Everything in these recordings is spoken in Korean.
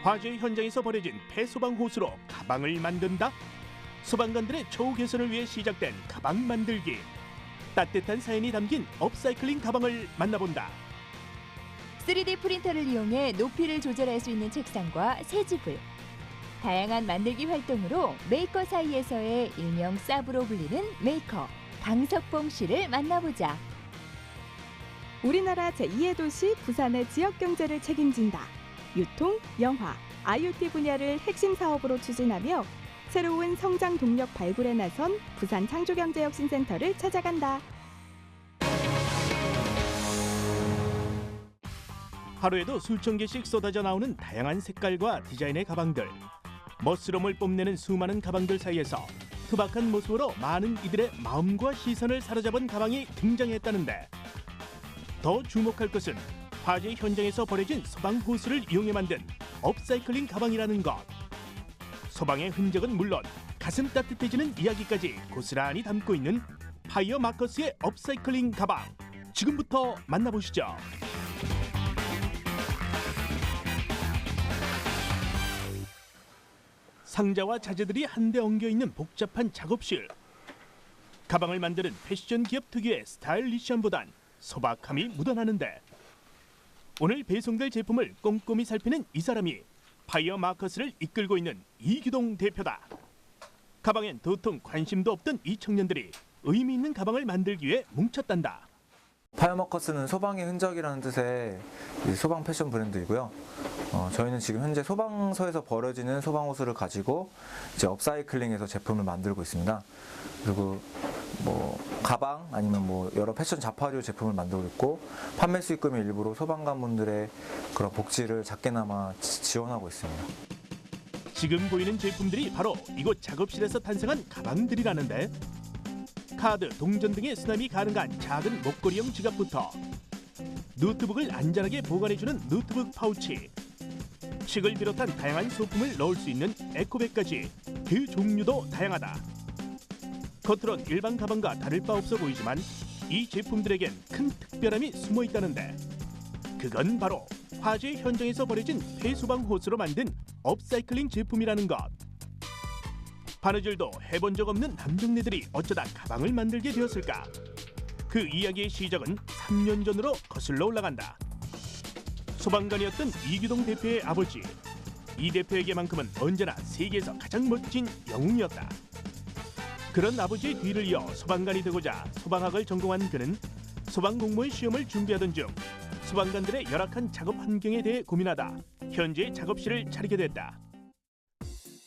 화재 현장에서 버려진 폐소방 호스로 가방을 만든다? 소방관들의 처우 개선을 위해 시작된 가방 만들기. 따뜻한 사연이 담긴 업사이클링 가방을 만나본다. 3D 프린터를 이용해 높이를 조절할 수 있는 책상과 새집을, 다양한 만들기 활동으로 메이커 사이에서의 일명 쌉으로 불리는 메이커 강석봉 씨를 만나보자. 우리나라 제2의 도시 부산의 지역 경제를 책임진다. 유통, 영화, IoT 분야를 핵심 사업으로 추진하며 새로운 성장 동력 발굴에 나선 부산 창조경제혁신센터를 찾아간다. 하루에도 수천 개씩 쏟아져 나오는 다양한 색깔과 디자인의 가방들. 멋스러움을 뽐내는 수많은 가방들 사이에서 투박한 모습으로 많은 이들의 마음과 시선을 사로잡은 가방이 등장했다는데, 더 주목할 것은 화재 현장에서 버려진 소방 호스를 이용해 만든 업사이클링 가방이라는 것. 소방의 흔적은 물론 가슴 따뜻해지는 이야기까지 고스란히 담고 있는 파이어 마커스의 업사이클링 가방. 지금부터 만나보시죠. 상자와 자재들이 한데 엉겨있는 복잡한 작업실. 가방을 만드는 패션 기업 특유의 스타일리시함보단 소박함이 묻어나는데, 오늘 배송될 제품을 꼼꼼히 살피는 이 사람이 파이어 마커스를 이끌고 있는 이규동 대표다. 가방엔 도통 관심도 없던 이 청년들이 의미 있는 가방을 만들기 위해 뭉쳤단다. 파이어마커스는 소방의 흔적이라는 뜻의 소방 패션 브랜드이고요. 저희는 지금 현재 소방서에서 버려지는 소방 호스를 가지고 이제 업사이클링해서 제품을 만들고 있습니다. 그리고 가방 아니면 여러 패션 자파류 제품을 만들고 있고, 판매 수익금의 일부로 소방관분들의 그런 복지를 작게나마 지원하고 있습니다. 지금 보이는 제품들이 바로 이곳 작업실에서 탄생한 가방들이라는데, 카드, 동전 등의 수납이 가능한 작은 목걸이형 지갑부터 노트북을 안전하게 보관해주는 노트북 파우치, 책을 비롯한 다양한 소품을 넣을 수 있는 에코백까지 그 종류도 다양하다. 겉으론 일반 가방과 다를 바 없어 보이지만 이 제품들에겐 큰 특별함이 숨어 있다는데, 그건 바로 화재 현장에서 버려진 폐소방 호스로 만든 업사이클링 제품이라는 것. 바느질도 해본 적 없는 남정네들이 어쩌다 가방을 만들게 되었을까? 그 이야기의 시작은 3년 전으로 거슬러 올라간다. 소방관이었던 이규동 대표의 아버지. 이 대표에게만큼은 언제나 세계에서 가장 멋진 영웅이었다. 그런 아버지의 뒤를 이어 소방관이 되고자 소방학을 전공한 그는 소방공무원 시험을 준비하던 중 소방관들의 열악한 작업 환경에 대해 고민하다 현재 작업실을 차리게 됐다.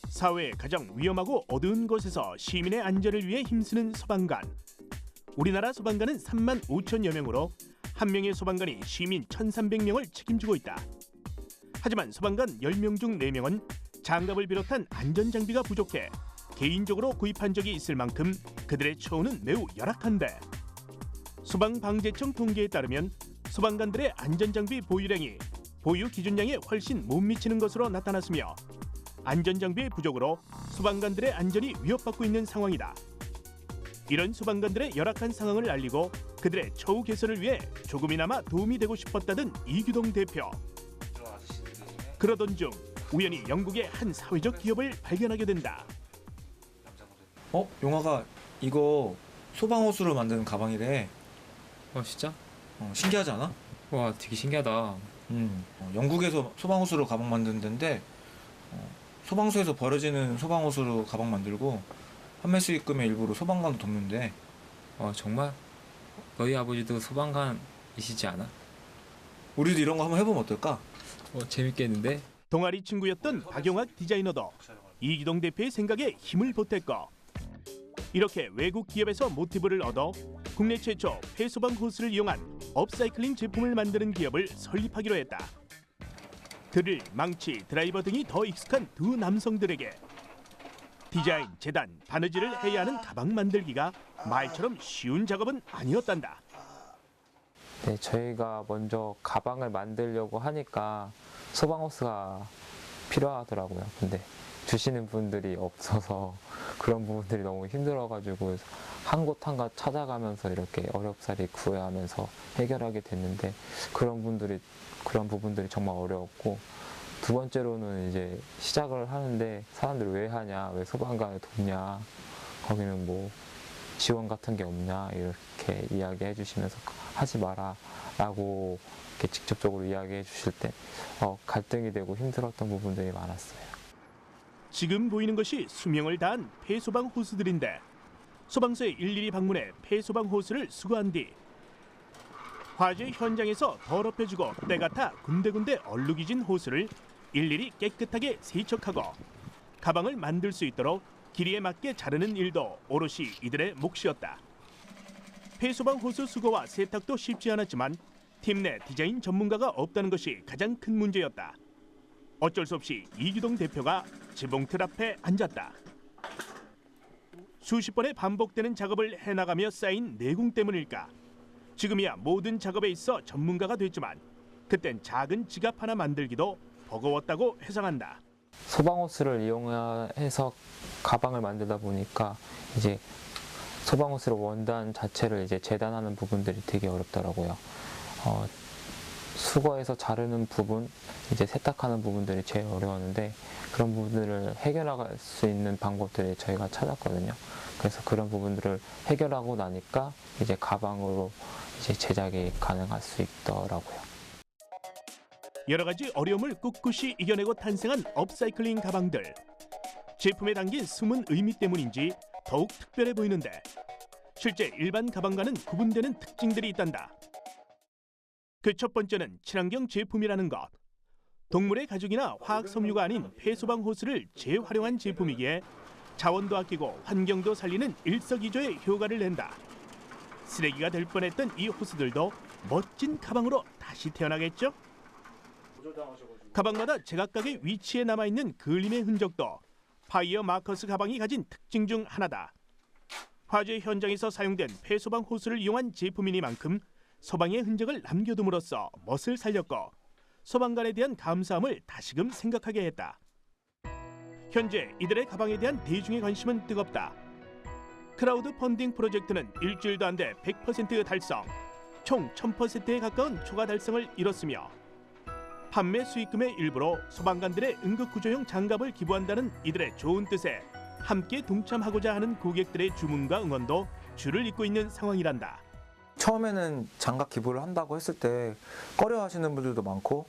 사회의 가장 위험하고 어두운 곳에서 시민의 안전을 위해 힘쓰는 소방관. 우리나라 소방관은 3만 5천여 명으로 한 명의 소방관이 시민 1,300명을 책임지고 있다. 하지만 소방관 10명 중 4명은 장갑을 비롯한 안전장비가 부족해 개인적으로 구입한 적이 있을 만큼 그들의 처우는 매우 열악한데, 소방방재청 통계에 따르면 소방관들의 안전장비 보유량이 보유 기준량에 훨씬 못 미치는 것으로 나타났으며, 안전장비의 부족으로 소방관들의 안전이 위협받고 있는 상황이다. 이런 소방관들의 열악한 상황을 알리고 그들의 처우 개선을 위해 조금이나마 도움이 되고 싶었다던 이규동 대표. 그러던 중 우연히 영국의 한 사회적 기업을 발견하게 된다. 용화가 이거 소방호스로 만드는 가방이래. 진짜? 신기하지 않아? 와, 되게 신기하다. 영국에서 소방호스로 가방 만드는 데인데, 소방서에서 버려지는 소방호스로 가방 만들고 판매 수익금의 일부로 소방관도 돕는데. 정말? 너희 아버지도 소방관이시지 않아? 우리도 이런 거 한번 해보면 어떨까? 재밌겠는데? 동아리 친구였던 박용학 디자이너도 이기동 대표의 생각에 힘을 보탰고, 이렇게 외국 기업에서 모티브를 얻어 국내 최초 폐소방 호스를 이용한 업사이클링 제품을 만드는 기업을 설립하기로 했다. 드릴, 망치, 드라이버 등이 더 익숙한 두 남성들에게 디자인, 재단, 바느질을 해야 하는 가방 만들기가 말처럼 쉬운 작업은 아니었단다. 네, 저희가 먼저 가방을 만들려고 하니까 소방호스가 필요하더라고요. 근데 주시는 분들이 없어서 그런 부분들이 너무 힘들어가지고 한 곳 한 곳 찾아가면서 이렇게 어렵사리 구해하면서 해결하게 됐는데, 그런 부분들이 정말 어려웠고, 두 번째로는 이제 시작을 하는데 사람들이 왜 하냐, 왜 소방관을 돕냐, 거기는 뭐 지원 같은 게 없냐 이렇게 이야기해 주시면서 하지 마라 라고 이렇게 직접적으로 이야기해 주실 때 갈등이 되고 힘들었던 부분들이 많았어요. 지금 보이는 것이 수명을 다한 폐소방 호스들인데 소방서에 일일이 방문해 폐소방 호스를 수거한 뒤 화재 현장에서 더럽혀지고 때가 타 군데군데 얼룩이 진 호스를 일일이 깨끗하게 세척하고 가방을 만들 수 있도록 길이에 맞게 자르는 일도 오롯이 이들의 몫이었다. 폐소방 호스 수거와 세탁도 쉽지 않았지만 팀 내 디자인 전문가가 없다는 것이 가장 큰 문제였다. 어쩔 수 없이 이기동 대표가 지붕틀 앞에 앉았다. 수십 번의 반복되는 작업을 해나가며 쌓인 내공 때문일까? 지금이야 모든 작업에 있어 전문가가 됐지만 그땐 작은 지갑 하나 만들기도 버거웠다고 회상한다. 소방호스를 이용해서 가방을 만들다 보니까 이제 소방호스의 원단 자체를 이제 재단하는 부분들이 되게 어렵더라고요. 수거해서 자르는 부분, 이제 세탁하는 부분들이 제일 어려웠는데 그런 부분들을 해결할 수 있는 방법들을 저희가 찾았거든요. 그래서 그런 부분들을 해결하고 나니까 이제 가방으로 이제 제작이 가능할 수 있더라고요. 여러 가지 어려움을 꿋꿋이 이겨내고 탄생한 업사이클링 가방들. 제품에 담긴 숨은 의미 때문인지 더욱 특별해 보이는데 실제 일반 가방과는 구분되는 특징들이 있단다. 그 첫 번째는 친환경 제품이라는 것. 동물의 가죽이나 화학 섬유가 아닌 폐소방 호스를 재활용한 제품이기에 자원도 아끼고 환경도 살리는 일석이조의 효과를 낸다. 쓰레기가 될 뻔했던 이 호스들도 멋진 가방으로 다시 태어나겠죠? 가방마다 제각각의 위치에 남아있는 그림의 흔적도 파이어 마커스 가방이 가진 특징 중 하나다. 화재 현장에서 사용된 폐소방 호스를 이용한 제품이니만큼 소방의 흔적을 남겨둠으로써 멋을 살렸고 소방관에 대한 감사함을 다시금 생각하게 했다. 현재 이들의 가방에 대한 대중의 관심은 뜨겁다. 크라우드 펀딩 프로젝트는 일주일도 안 돼 100% 달성, 총 1000%에 가까운 초과 달성을 이뤘으며 판매 수익금의 일부로 소방관들의 응급구조용 장갑을 기부한다는 이들의 좋은 뜻에 함께 동참하고자 하는 고객들의 주문과 응원도 줄을 잇고 있는 상황이란다. 처음에는 장갑 기부를 한다고 했을 때 꺼려하시는 분들도 많고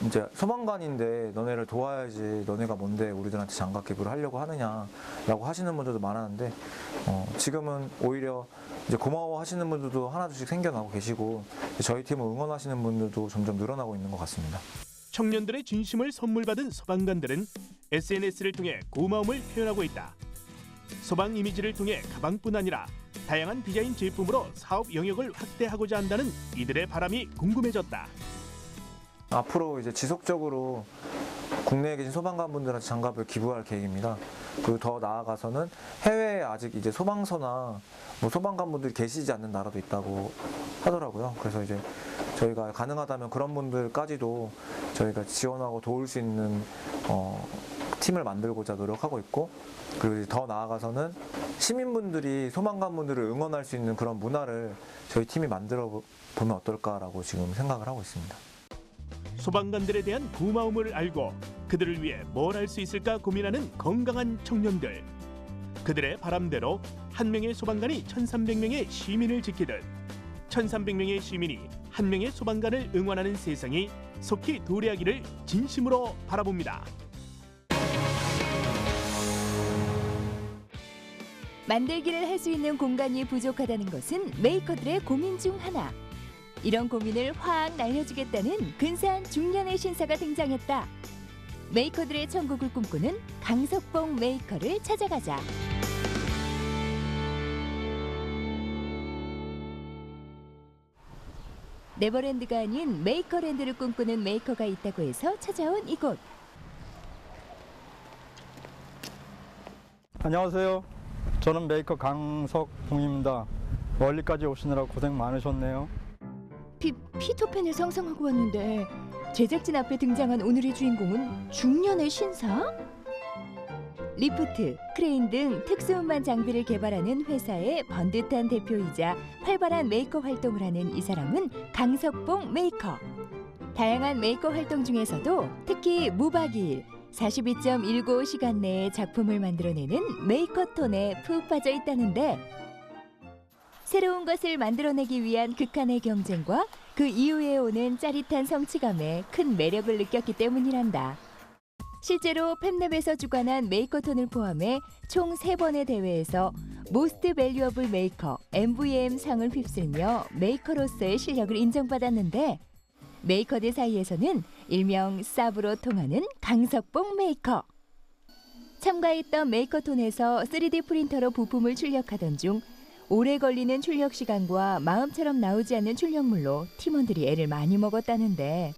이제 소방관인데 너네를 도와야지 너네가 뭔데 우리들한테 장갑 기부를 하려고 하느냐라고 하시는 분들도 많았는데 지금은 오히려 이제 고마워하시는 분들도 하나둘씩 생겨나고 계시고 저희 팀을 응원하시는 분들도 점점 늘어나고 있는 것 같습니다. 청년들의 진심을 선물받은 소방관들은 SNS를 통해 고마움을 표현하고 있다. 소방 이미지를 통해 가방뿐 아니라 다양한 디자인 제품으로 사업 영역을 확대하고자 한다는 이들의 바람이 궁금해졌다. 앞으로 이제 지속적으로 국내에 계신 소방관분들한테 장갑을 기부할 계획입니다. 그리고 더 나아가서는 해외에 아직 이제 소방서나 뭐 소방관분들이 계시지 않는 나라도 있다고 하더라고요. 그래서 이제 저희가 가능하다면 그런 분들까지도 저희가 지원하고 도울 수 있는 팀을 만들고자 노력하고 있고, 그리고 더 나아가서는 시민분들이 소방관분들을 응원할 수 있는 그런 문화를 저희 팀이 만들어 보면 어떨까라고 지금 생각을 하고 있습니다. 소방관들에 대한 고마움을 알고 그들을 위해 뭘 할 수 있을까 고민하는 건강한 청년들. 그들의 바람대로 한 명의 소방관이 1300명의 시민을 지키듯 1300명의 시민이 한 명의 소방관을 응원하는 세상이 속히 도래하기를 진심으로 바라봅니다. 만들기를 할 수 있는 공간이 부족하다는 것은 메이커들의 고민 중 하나. 이런 고민을 확 날려주겠다는 근사한 중년의 신사가 등장했다. 메이커들의 천국을 꿈꾸는 강석봉 메이커를 찾아가자. 네버랜드가 아닌 메이커랜드를 꿈꾸는 메이커가 있다고 해서 찾아온 이곳. 안녕하세요. 저는 메이커 강석봉입니다. 멀리까지 오시느라 고생 많으셨네요. 피터팬을 상상하고 왔는데 제작진 앞에 등장한 오늘의 주인공은 중년의 신사? 리프트, 크레인 등 특수운반 장비를 개발하는 회사의 번듯한 대표이자 활발한 메이커 활동을 하는 이 사람은 강석봉 메이커. 다양한 메이커 활동 중에서도 특히 무박 2일 42.195시간 내에 작품을 만들어내는 메이커톤에 푹 빠져 있다는데 새로운 것을 만들어내기 위한 극한의 경쟁과 그 이후에 오는 짜릿한 성취감에 큰 매력을 느꼈기 때문이란다. 실제로 팹랩에서 주관한 메이커톤을 포함해 총 3번의 대회에서 모스트 밸류어블 메이커 MVM 상을 휩쓸며 메이커로서의 실력을 인정받았는데 메이커들 사이에서는 일명 쌉으로 통하는 강석봉 메이커. 참가했던 메이커톤에서 3D 프린터로 부품을 출력하던 중 오래 걸리는 출력 시간과 마음처럼 나오지 않는 출력물로 팀원들이 애를 많이 먹었다는데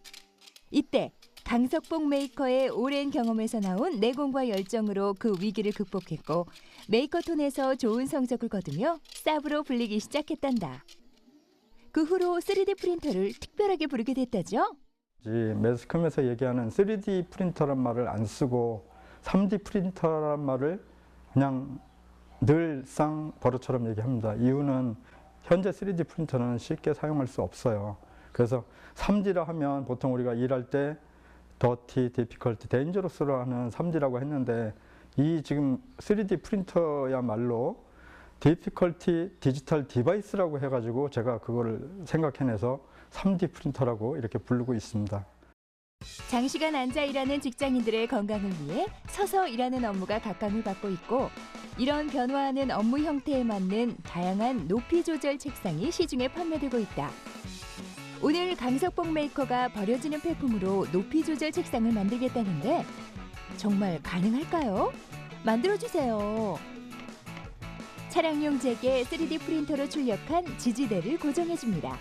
이때 강석봉 메이커의 오랜 경험에서 나온 내공과 열정으로 그 위기를 극복했고 메이커톤에서 좋은 성적을 거두며 쌉으로 불리기 시작했단다. 그 후로 3D 프린터를 특별하게 부르게 됐다죠? 매스컴에서 얘기하는 3D 프린터란 말을 안 쓰고 3D 프린터란 말을 그냥 늘상 버릇처럼 얘기합니다. 이유는 현재 3D 프린터는 쉽게 사용할 수 없어요. 그래서 3D라 하면 보통 우리가 일할 때 더티, 디피컬티, 데인저러스로 하는 3D라고 했는데 이 지금 3D 프린터야말로 디피컬티 디지털 디바이스라고 해가지고 제가 그거를 생각해내서 3D 프린터라고 이렇게 부르고 있습니다. 장시간 앉아 일하는 직장인들의 건강을 위해 서서 일하는 업무가 각광을 받고 있고 이런 변화하는 업무 형태에 맞는 다양한 높이 조절 책상이 시중에 판매되고 있다. 오늘 강석봉 메이커가 버려지는 폐품으로 높이 조절 책상을 만들겠다는데 정말 가능할까요? 만들어주세요. 차량용 재계 3D 프린터로 출력한 지지대를 고정해줍니다.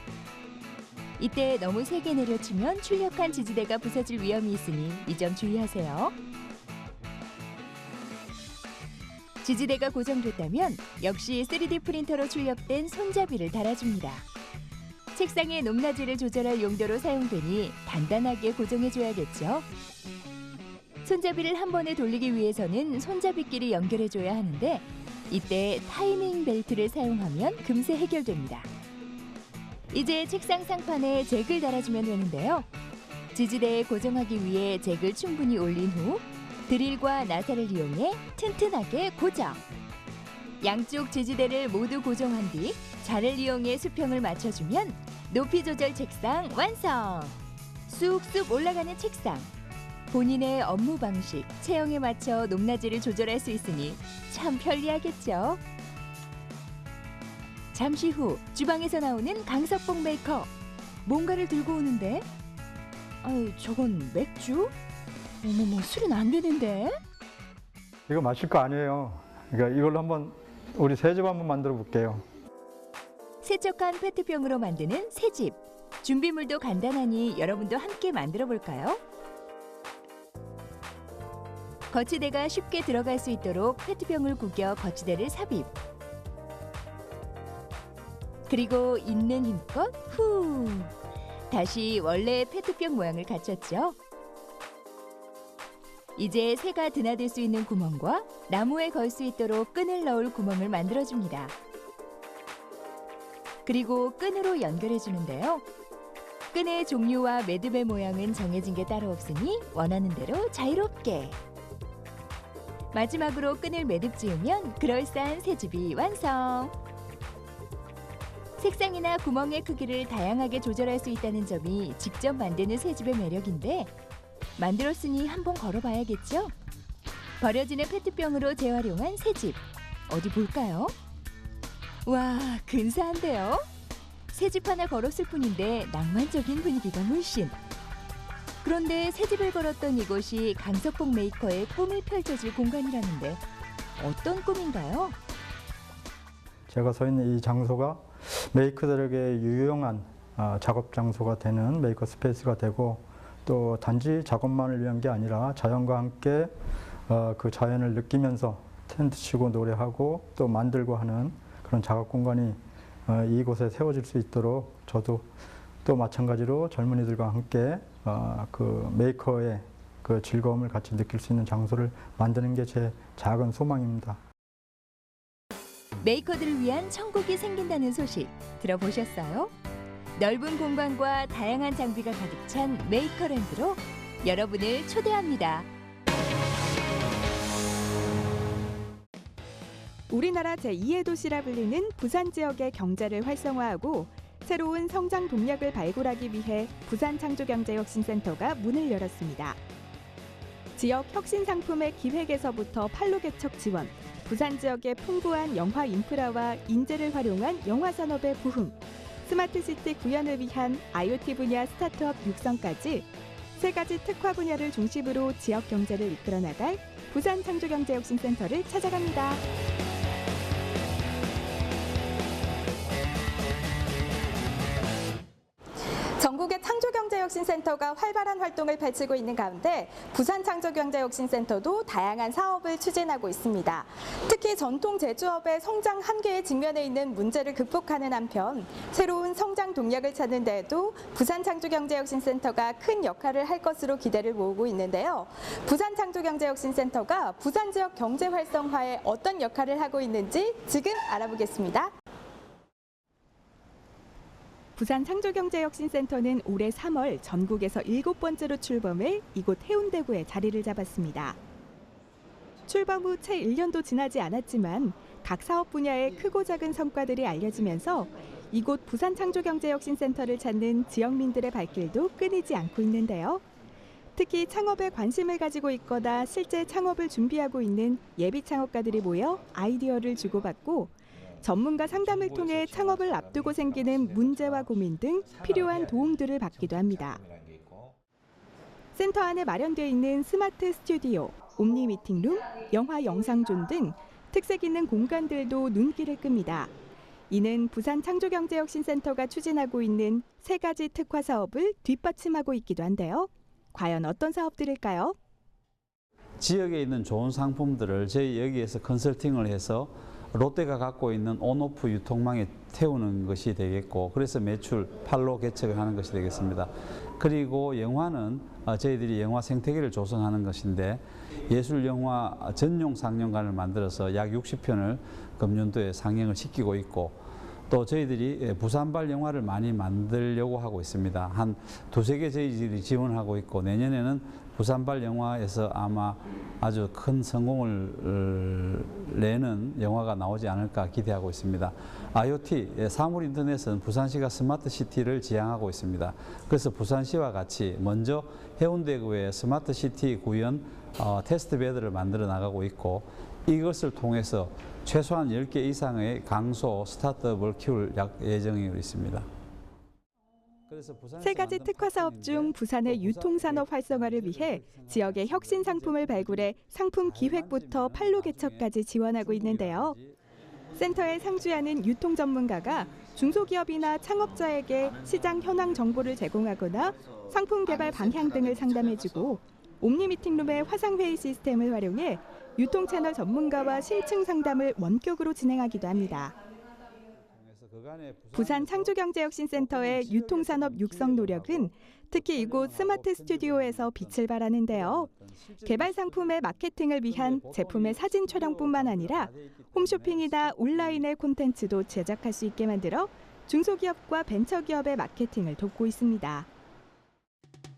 이때 너무 세게 내려치면 출력한 지지대가 부서질 위험이 있으니 이 점 주의하세요. 지지대가 고정됐다면 역시 3D 프린터로 출력된 손잡이를 달아줍니다. 책상의 높낮이를 조절할 용도로 사용되니 단단하게 고정해줘야겠죠. 손잡이를 한 번에 돌리기 위해서는 손잡이끼리 연결해줘야 하는데 이때 타이밍 벨트를 사용하면 금세 해결됩니다. 이제 책상 상판에 잭을 달아주면 되는데요. 지지대에 고정하기 위해 잭을 충분히 올린 후 드릴과 나사를 이용해 튼튼하게 고정. 양쪽 지지대를 모두 고정한 뒤 자를 이용해 수평을 맞춰주면 높이 조절 책상 완성! 쑥쑥 올라가는 책상. 본인의 업무 방식, 체형에 맞춰 높낮이를 조절할 수 있으니 참 편리하겠죠? 잠시 후 주방에서 나오는 강석봉 메이커. 뭔가를 들고 오는데? 아유, 저건 맥주? 어머머, 술은 안 되는데? 이거 마실 거 아니에요. 그러니까 이걸로 한번 우리 새집 한번 만들어 볼게요. 세척한 페트병으로 만드는 새집. 준비물도 간단하니 여러분도 함께 만들어 볼까요? 거치대가 쉽게 들어갈 수 있도록 페트병을 구겨 거치대를 삽입. 그리고 있는 힘껏 후. 다시 원래의 페트병 모양을 갖췄죠. 이제 새가 드나들 수 있는 구멍과 나무에 걸 수 있도록 끈을 넣을 구멍을 만들어줍니다. 그리고 끈으로 연결해 주는데요. 끈의 종류와 매듭의 모양은 정해진 게 따로 없으니 원하는 대로 자유롭게. 마지막으로 끈을 매듭 지으면 그럴싸한 새집이 완성. 색상이나 구멍의 크기를 다양하게 조절할 수 있다는 점이 직접 만드는 새집의 매력인데 만들었으니 한번 걸어봐야겠죠? 버려지는 페트병으로 재활용한 새집. 어디 볼까요? 와, 근사한데요? 새집 하나 걸었을 뿐인데 낭만적인 분위기가 물씬. 그런데 새집을 걸었던 이곳이 강석봉 메이커의 꿈이 펼쳐질 공간이라는데 어떤 꿈인가요? 제가 서 있는 이 장소가 메이커들에게 유용한 작업 장소가 되는 메이커 스페이스가 되고 또 단지 작업만을 위한 게 아니라 자연과 함께 그 자연을 느끼면서 텐트 치고 노래하고 또 만들고 하는 그런 작업 공간이 이곳에 세워질 수 있도록 저도 또 마찬가지로 젊은이들과 함께 그 메이커의 그 즐거움을 같이 느낄 수 있는 장소를 만드는 게 제 작은 소망입니다. 메이커들을 위한 천국이 생긴다는 소식 들어보셨어요? 넓은 공간과 다양한 장비가 가득 찬 메이커랜드로 여러분을 초대합니다. 우리나라 제2의 도시라 불리는 부산 지역의 경제를 활성화하고 새로운 성장 동력을 발굴하기 위해 부산창조경제혁신센터가 문을 열었습니다. 지역 혁신 상품의 기획에서부터 판로 개척 지원, 부산 지역의 풍부한 영화 인프라와 인재를 활용한 영화 산업의 부흥, 스마트시티 구현을 위한 IoT 분야 스타트업 육성까지 세 가지 특화 분야를 중심으로 지역 경제를 이끌어 나갈 부산창조경제혁신센터를 찾아갑니다. 전국의 창조경제혁신센터가 활발한 활동을 펼치고 있는 가운데 부산창조경제혁신센터도 다양한 사업을 추진하고 있습니다. 특히 전통 제조업의 성장 한계에 직면해 있는 문제를 극복하는 한편 새로운 성장 동력을 찾는 데에도 부산창조경제혁신센터가 큰 역할을 할 것으로 기대를 모으고 있는데요. 부산창조경제혁신센터가 부산 지역 경제 활성화에 어떤 역할을 하고 있는지 지금 알아보겠습니다. 부산창조경제혁신센터는 올해 3월 전국에서 7번째로 출범해 이곳 해운대구에 자리를 잡았습니다. 출범 후 채 1년도 지나지 않았지만 각 사업 분야의 크고 작은 성과들이 알려지면서 이곳 부산창조경제혁신센터를 찾는 지역민들의 발길도 끊이지 않고 있는데요. 특히 창업에 관심을 가지고 있거나 실제 창업을 준비하고 있는 예비 창업가들이 모여 아이디어를 주고받고 전문가 상담을 통해 창업을 앞두고 생기는 문제와 고민 등 필요한 도움들을 받기도 합니다. 센터 안에 마련되어 있는 스마트 스튜디오, 옴니 미팅룸, 영화 영상존 등 특색 있는 공간들도 눈길을 끕니다. 이는 부산창조경제혁신센터가 추진하고 있는 세 가지 특화 사업을 뒷받침하고 있기도 한데요. 과연 어떤 사업들일까요? 지역에 있는 좋은 상품들을 저희 여기에서 컨설팅을 해서 롯데가 갖고 있는 온오프 유통망에 태우는 것이 되겠고, 그래서 매출 판로 개척을 하는 것이 되겠습니다. 그리고 영화는 저희들이 영화 생태계를 조성하는 것인데 예술영화 전용 상영관을 만들어서 약 60편을 금년도에 상영을 시키고 있고, 또 저희들이 부산발 영화를 많이 만들려고 하고 있습니다. 한 2~3개 저희들이 지원하고 있고, 내년에는 부산발 영화에서 아마 아주 큰 성공을 내는 영화가 나오지 않을까 기대하고 있습니다. IoT, 사물 인터넷은 부산시가 스마트 시티를 지향하고 있습니다. 그래서 부산시와 같이 먼저 해운대구에 스마트 시티 구현 테스트 베드를 만들어 나가고 있고, 이것을 통해서 최소한 10개 이상의 강소 스타트업을 키울 예정이고 있습니다. 세 가지 특화 사업 중 부산의 유통산업 활성화를 위해 지역의 혁신 상품을 발굴해 상품 기획부터 판로 개척까지 지원하고 있는데요. 센터에 상주하는 유통 전문가가 중소기업이나 창업자에게 시장 현황 정보를 제공하거나 상품 개발 방향 등을 상담해주고, 옴니 미팅룸의 화상회의 시스템을 활용해 유통 채널 전문가와 실층 상담을 원격으로 진행하기도 합니다. 부산창조경제혁신센터의 유통산업 육성 노력은 특히 이곳 스마트 스튜디오에서 빛을 발하는데요. 개발 상품의 마케팅을 위한 제품의 사진 촬영뿐만 아니라 홈쇼핑이나 온라인의 콘텐츠도 제작할 수 있게 만들어 중소기업과 벤처기업의 마케팅을 돕고 있습니다.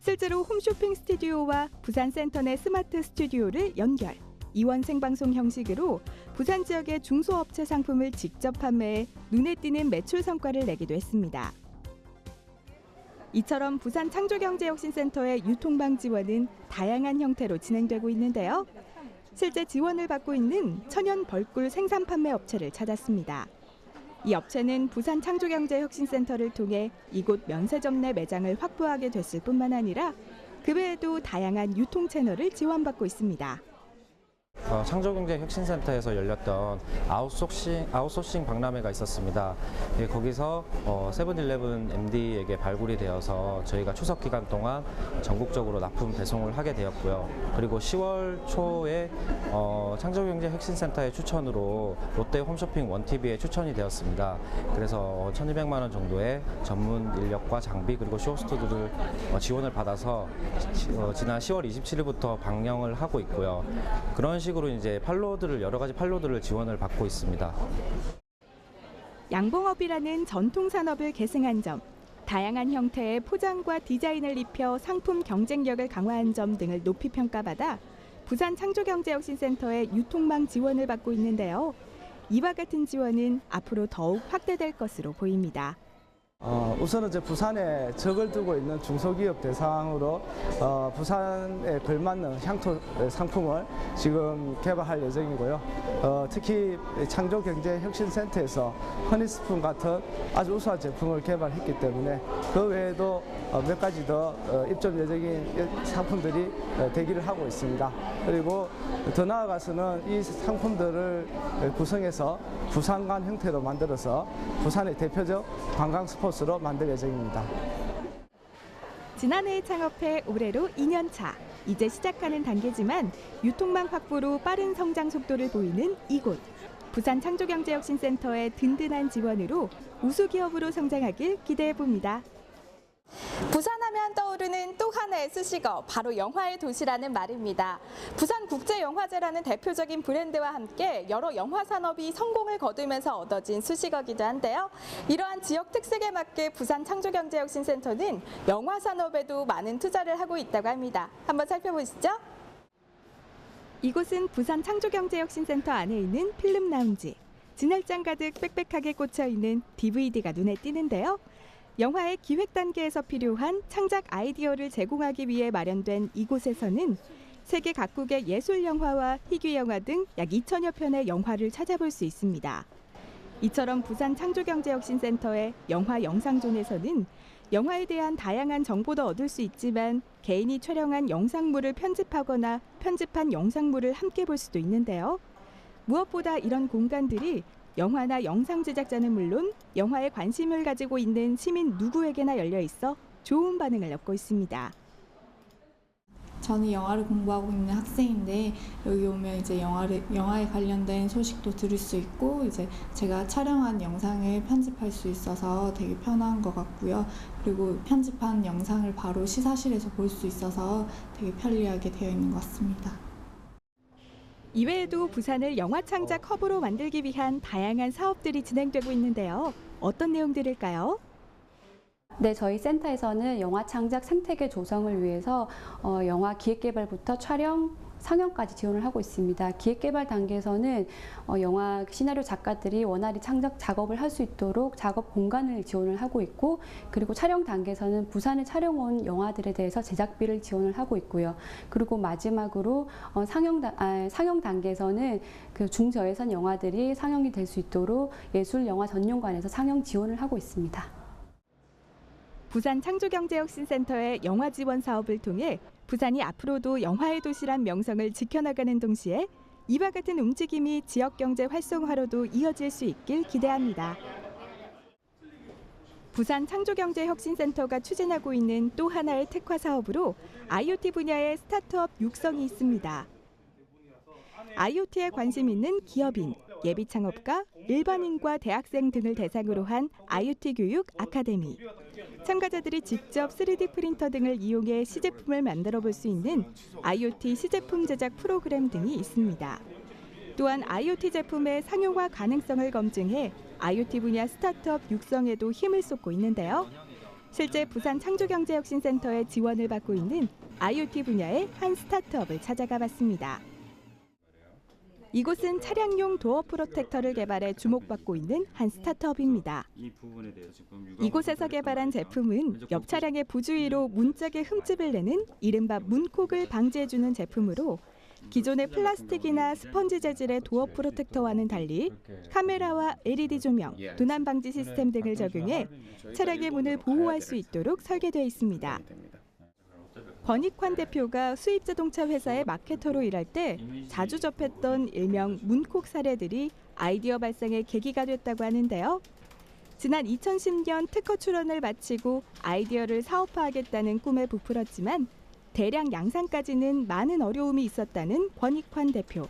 실제로 홈쇼핑 스튜디오와 부산센터 내 스마트 스튜디오를 연결, 이원 생방송 형식으로 부산 지역의 중소업체 상품을 직접 판매해 눈에 띄는 매출 성과를 내기도 했습니다. 이처럼 부산창조경제혁신센터의 유통망 지원은 다양한 형태로 진행되고 있는데요. 실제 지원을 받고 있는 천연 벌꿀 생산 판매 업체를 찾았습니다. 이 업체는 부산창조경제혁신센터를 통해 이곳 면세점 내 매장을 확보하게 됐을 뿐만 아니라 그 외에도 다양한 유통 채널을 지원받고 있습니다. 창조경제혁신센터에서 열렸던 아웃소싱 박람회가 있었습니다. 거기서 세븐일레븐 MD에게 발굴이 되어서 저희가 추석 기간 동안 전국적으로 납품 배송을 하게 되었고요. 그리고 10월 초에 창조경제혁신센터의 추천으로 롯데 홈쇼핑 원TV에 추천이 되었습니다. 그래서 1,200만 원 정도의 전문 인력과 장비 그리고 쇼호스트들을 지원을 받아서 지난 10월 27일부터 방영을 하고 있고요. 그런 식으로 이제 여러 가지 판로들을 지원을 받고 있습니다. 양봉업이라는 전통 산업을 계승한 점, 다양한 형태의 포장과 디자인을 입혀 상품 경쟁력을 강화한 점 등을 높이 평가받아 부산 창조경제혁신센터의 유통망 지원을 받고 있는데요. 이와 같은 지원은 앞으로 더욱 확대될 것으로 보입니다. 우선은 부산에 적을 두고 있는 중소기업 대상으로 부산에 걸맞는 향토 상품을 지금 개발할 예정이고요. 특히 창조경제혁신센터에서 허니스푼 같은 아주 우수한 제품을 개발했기 때문에 그 외에도 몇 가지 더 입점 예정인 상품들이 대기를 하고 있습니다. 그리고 더 나아가서는 이 상품들을 구성해서 부산관 형태로 만들어서 부산의 대표적 관광 스포츠로 만들 예정입니다. 지난해 창업해 올해로 2년 차. 이제 시작하는 단계지만 유통망 확보로 빠른 성장 속도를 보이는 이곳. 부산 창조경제혁신센터의 든든한 지원으로 우수기업으로 성장하길 기대해 봅니다. 부산하면 떠오르는 또 하나의 수식어, 바로 영화의 도시라는 말입니다. 부산국제영화제라는 대표적인 브랜드와 함께 여러 영화 산업이 성공을 거두면서 얻어진 수식어기도 한데요. 이러한 지역 특색에 맞게 부산 창조경제혁신센터는 영화 산업에도 많은 투자를 하고 있다고 합니다. 한번 살펴보시죠. 이곳은 부산 창조경제혁신센터 안에 있는 필름 라운지. 진열장 가득 빽빽하게 꽂혀 있는 DVD가 눈에 띄는데요. 영화의 기획 단계에서 필요한 창작 아이디어를 제공하기 위해 마련된 이곳에서는 세계 각국의 예술 영화와 희귀 영화 등 약 2천여 편의 영화를 찾아볼 수 있습니다. 이처럼 부산 창조경제혁신센터의 영화 영상존에서는 영화에 대한 다양한 정보도 얻을 수 있지만 개인이 촬영한 영상물을 편집하거나 편집한 영상물을 함께 볼 수도 있는데요. 무엇보다 이런 공간들이 영화나 영상 제작자는 물론 영화에 관심을 가지고 있는 시민 누구에게나 열려 있어 좋은 반응을 얻고 있습니다. 저는 영화를 공부하고 있는 학생인데 여기 오면 이제 영화에 관련된 소식도 들을 수 있고 이제 제가 촬영한 영상을 편집할 수 있어서 되게 편한 것 같고요. 그리고 편집한 영상을 바로 시사실에서 볼 수 있어서 되게 편리하게 되어 있는 것 같습니다. 이외에도 부산을 영화 창작 허브로 만들기 위한 다양한 사업들이 진행되고 있는데요. 어떤 내용들일까요? 네, 저희 센터에서는 영화 창작 생태계 조성을 위해서 영화 기획개발부터 촬영, 상영까지 지원을 하고 있습니다. 기획개발 단계에서는 영화 시나리오 작가들이 원활히 창작 작업을 할 수 있도록 작업 공간을 지원을 하고 있고, 그리고 촬영 단계에서는 부산에 촬영 온 영화들에 대해서 제작비를 지원을 하고 있고요. 그리고 마지막으로 상영 단계에서는 그 중저예산 영화들이 상영이 될 수 있도록 예술 영화 전용관에서 상영 지원을 하고 있습니다. 부산 창조경제혁신센터의 영화 지원 사업을 통해 부산이 앞으로도 영화의 도시란 명성을 지켜나가는 동시에 이와 같은 움직임이 지역 경제 활성화로도 이어질 수 있길 기대합니다. 부산 창조경제혁신센터가 추진하고 있는 또 하나의 특화 사업으로 IoT 분야의 스타트업 육성이 있습니다. IoT에 관심 있는 기업인, 예비 창업가, 일반인과 대학생 등을 대상으로 한 IoT 교육 아카데미. 참가자들이 직접 3D 프린터 등을 이용해 시제품을 만들어 볼 수 있는 IoT 시제품 제작 프로그램 등이 있습니다. 또한 IoT 제품의 상용화 가능성을 검증해 IoT 분야 스타트업 육성에도 힘을 쏟고 있는데요. 실제 부산 창조경제혁신센터의 지원을 받고 있는 IoT 분야의 한 스타트업을 찾아가 봤습니다. 이곳은 차량용 도어 프로텍터를 개발해 주목받고 있는 한 스타트업입니다. 이곳에서 개발한 제품은 옆 차량의 부주의로 문짝에 흠집을 내는 이른바 문콕을 방지해주는 제품으로 기존의 플라스틱이나 스펀지 재질의 도어 프로텍터와는 달리 카메라와 LED 조명, 도난 방지 시스템 등을 적용해 차량의 문을 보호할 수 있도록 설계되어 있습니다. 권익환 대표가 수입 자동차 회사의 마케터로 일할 때 자주 접했던 일명 문콕 사례들이 아이디어 발상의 계기가 됐다고 하는데요. 지난 2010년 특허 출원을 마치고 아이디어를 사업화하겠다는 꿈에 부풀었지만 대량 양산까지는 많은 어려움이 있었다는 권익환 대표.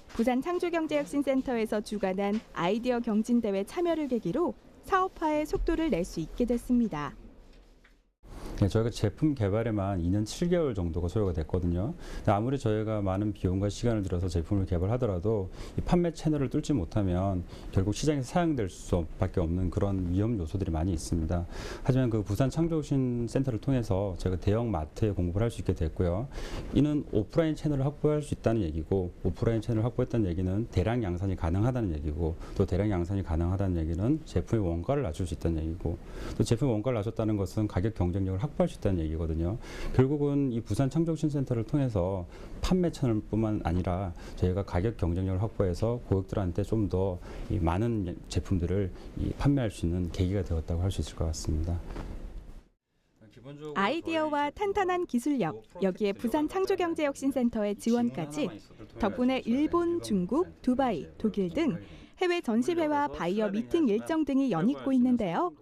부산 창조경제혁신센터에서 주관한 아이디어 경진대회 참여를 계기로 사업화에 속도를 낼 수 있게 됐습니다. 네, 저희가 제품 개발에만 2년 7개월 정도가 소요가 됐거든요. 아무리 저희가 많은 비용과 시간을 들여서 제품을 개발하더라도 이 판매 채널을 뚫지 못하면 결국 시장에서 사용될 수밖에 없는 그런 위험 요소들이 많이 있습니다. 하지만 그 부산 창조혁신센터를 통해서 저희가 대형 마트에 공급을 할 수 있게 됐고요. 이는 오프라인 채널을 확보할 수 있다는 얘기고, 오프라인 채널을 확보했다는 얘기는 대량 양산이 가능하다는 얘기고, 또 대량 양산이 가능하다는 얘기는 제품의 원가를 낮출 수 있다는 얘기고, 또 제품의 원가를 낮췄다는 것은 가격 경쟁력을 확보할 수 있다는 얘기거든요. 결국은 이 부산 창조혁신센터를 통해서 판매 채널뿐만 아니라 저희가 가격 경쟁력을 확보해서 고객들한테 좀 더 많은 제품들을 판매할 수 있는 계기가 되었다고 할 수 있을 것 같습니다. 아이디어와 탄탄한 기술력, 여기에 부산 창조경제혁신센터의 지원까지 덕분에 일본, 중국, 두바이, 독일 등 해외 전시회와 바이어 미팅 일정 등이 연이고 있는데요.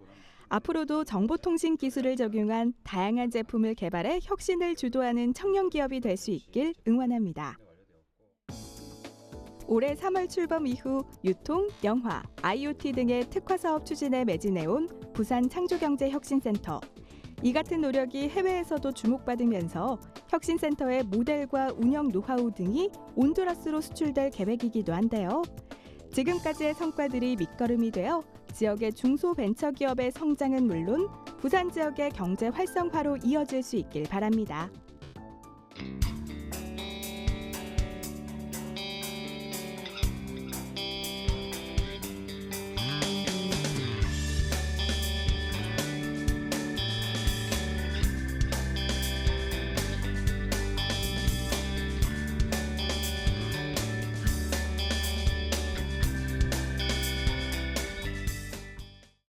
앞으로도 정보통신 기술을 적용한 다양한 제품을 개발해 혁신을 주도하는 청년 기업이 될 수 있길 응원합니다. 올해 3월 출범 이후 유통, 영화, IoT 등의 특화 사업 추진에 매진해온 부산 창조경제혁신센터. 이 같은 노력이 해외에서도 주목받으면서 혁신센터의 모델과 운영 노하우 등이 온두라스로 수출될 계획이기도 한데요. 지금까지의 성과들이 밑거름이 되어 지역의 중소벤처기업의 성장은 물론 부산 지역의 경제 활성화로 이어질 수 있길 바랍니다.